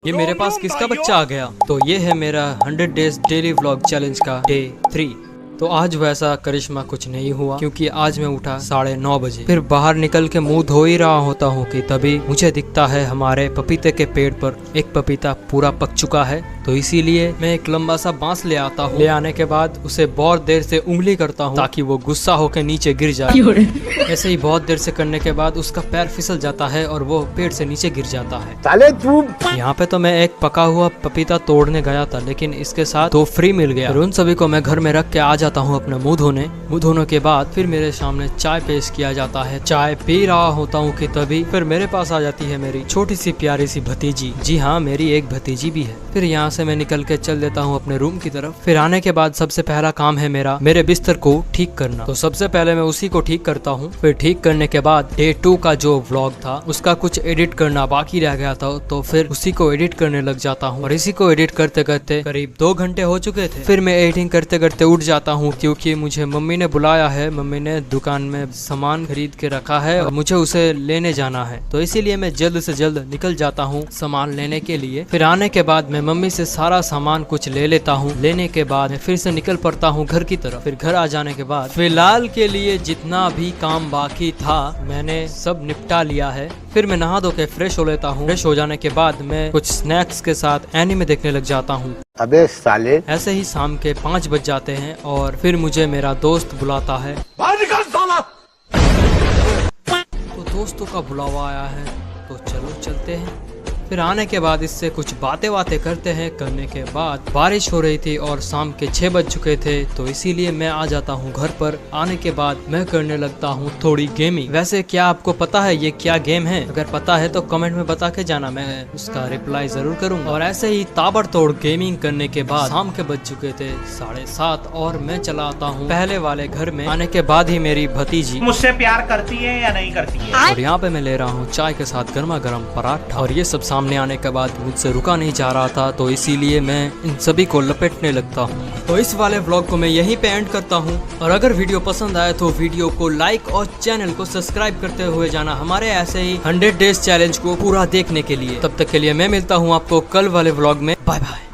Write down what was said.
ये मेरे पास किसका बच्चा आ गया। तो ये है मेरा 100 डेज डेली व्लॉग चैलेंज का डे 3। तो आज वैसा करिश्मा कुछ नहीं हुआ क्योंकि आज मैं उठा 9:30 बजे। फिर बाहर निकल के मुंह धो ही रहा होता हूँ कि तभी मुझे दिखता है हमारे पपीते के पेड़ पर एक पपीता पूरा पक चुका है। तो इसीलिए मैं एक लंबा सा बांस ले आता हूँ। ले आने के बाद उसे बहुत देर से उंगली करता हूँ ताकि वो गुस्सा होकर नीचे गिर जाए। ऐसे ही बहुत देर से करने के बाद उसका पैर फिसल जाता है और वो पेड़ से नीचे गिर जाता है। यहाँ पे तो मैं एक पका हुआ पपीता तोड़ने गया था, लेकिन इसके साथ 2 फ्री मिल गया। फिर उन सभी को मैं घर में रख के आ जाता हूँ अपना मुंह धोने के बाद फिर मेरे सामने चाय पेश किया जाता है। चाय पी रहा होता हूँ कि तभी फिर मेरे पास आ जाती है मेरी छोटी सी प्यारी सी भतीजी। जी हाँ, मेरी एक भतीजी भी है। फिर यहाँ से मैं निकल के चल देता हूँ अपने रूम की तरफ। फिर आने के बाद सबसे पहला काम है मेरे बिस्तर को ठीक करना। तो सबसे पहले मैं उसी को ठीक करता हूँ। फिर ठीक करने के बाद डे 2 का जो व्लॉग था उसका कुछ एडिट करना बाकी रह गया था, तो फिर उसी को एडिट करने लग जाता हूँ। और इसी को एडिट करते करते करीब 2 घंटे हो चुके थे। फिर मैं एडिटिंग करते करते उठ जाता हूँ क्योंकि मुझे मम्मी ने बुलाया है। मम्मी ने दुकान में सामान खरीद के रखा है और मुझे उसे लेने जाना है, तो इसीलिए मैं जल्द से जल्द निकल जाता हूँ सामान लेने के लिए। फिर आने के बाद मैं मम्मी से सारा सामान कुछ ले लेता हूँ। लेने के बाद मैं फिर से निकल पड़ता हूँ घर की तरफ। फिर घर आ जाने के बाद फिलहाल के लिए जितना भी काम बाकी था मैंने सब निपटा लिया है। फिर मैं नहा धो के फ्रेश हो लेता हूँ। फ्रेश हो जाने के बाद मैं कुछ स्नैक्स के साथ एनीमे देखने लग जाता हूँ। अबे साले। ऐसे ही शाम के 5 बज जाते हैं और फिर मुझे मेरा दोस्त बुलाता है। बाहर निकल साला। तो दोस्तों का बुलावा आया है तो चलो चलते हैं। फिर आने के बाद इससे कुछ बातें करते हैं। करने के बाद बारिश हो रही थी और शाम के 6 बज चुके थे, तो इसीलिए मैं आ जाता हूँ घर पर। आने के बाद मैं करने लगता हूँ थोड़ी गेमिंग। वैसे क्या आपको पता है ये क्या गेम है? अगर पता है तो कमेंट में बता के जाना, मैं उसका रिप्लाई जरूर करूंगा। और ऐसे ही ताबड़तोड़ गेमिंग करने के बाद शाम के बज चुके थे 7:30 और मैं चला आता हूँ पहले वाले घर में। आने के बाद ही मेरी भतीजी मुझसे प्यार करती है या नहीं करती है। और यहाँ पे मैं ले रहा हूँ चाय के साथ गर्मा गर्म पराठा। और ये सब सामने आने के बाद मुझसे रुका नहीं जा रहा था, तो इसीलिए मैं इन सभी को लपेटने लगता हूँ। तो इस वाले व्लॉग को मैं यहीं पे एंड करता हूँ। और अगर वीडियो पसंद आए तो वीडियो को लाइक और चैनल को सब्सक्राइब करते हुए जाना हमारे ऐसे ही 100 डेज चैलेंज को पूरा देखने के लिए। तब तक के लिए मैं मिलता हूँ आपको कल वाले व्लॉग में। Bye bye.